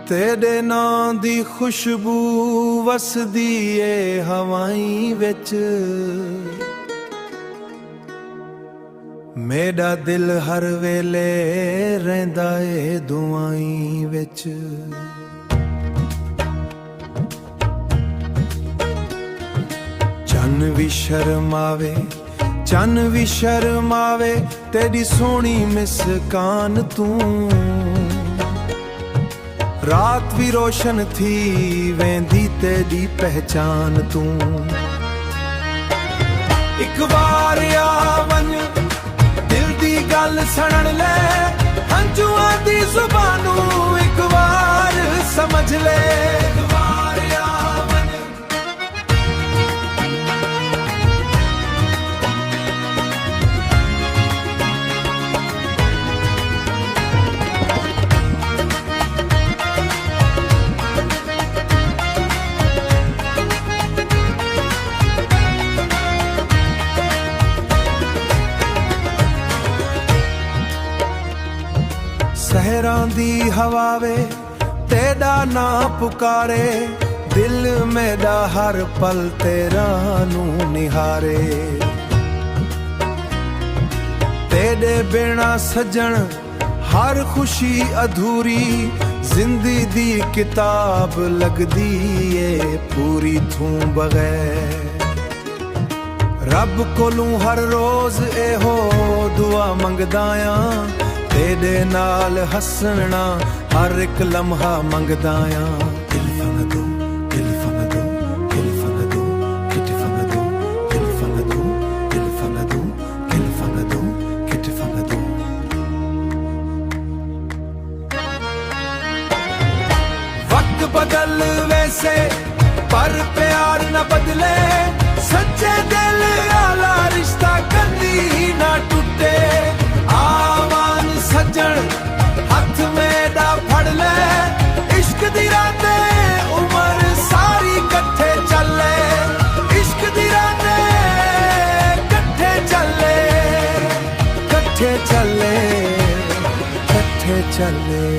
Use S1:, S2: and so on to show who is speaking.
S1: तेरे नां दी खुशबू वसदी ए हवाई विच, मेरा दिल हर वेले रहिंदा ए दुआई विच। चन्न भी शर्मावे, चन्न भी शर्मावे, तेरी सोहनी मुस्कान तू। रात भी रोशन थी वेंदी तेरी पहचान तू। एक बार आवन दिल दी गल सुन ले, हंजुआं दी जुबानू एक बार समझ ले। सहरां दी हवा वे तेरा ना पुकारे, दिल मेरा हर पल तेरा नू निहारे। तेरे बिना सजन हर खुशी अधूरी, जिंदगी दी किताब लगदी ए पूरी थू बगैर। रब कोलू हर रोज एहो दुआ मंगदाया, तेरे नाल हसना हर एक लम्हा मंगदा आ। दिल फंग दो, दिल फंग दो, दिल फंग दो, किट फंग दो, दिल फंग दो, दिल फंग दो, दिल फंग दो, किट फंग दो। वक्त बदल वैसे पर प्यार न बदले, सच्चे दिल आला रिश्ता कदी ना टूटे। सज्जन हथ मेरा फड़ ले, इश्क दी रातें उम्र सारी कट्ठे चले। इश्क दी रातें कट्ठे चले, कट्ठे चले, कट्ठे चले।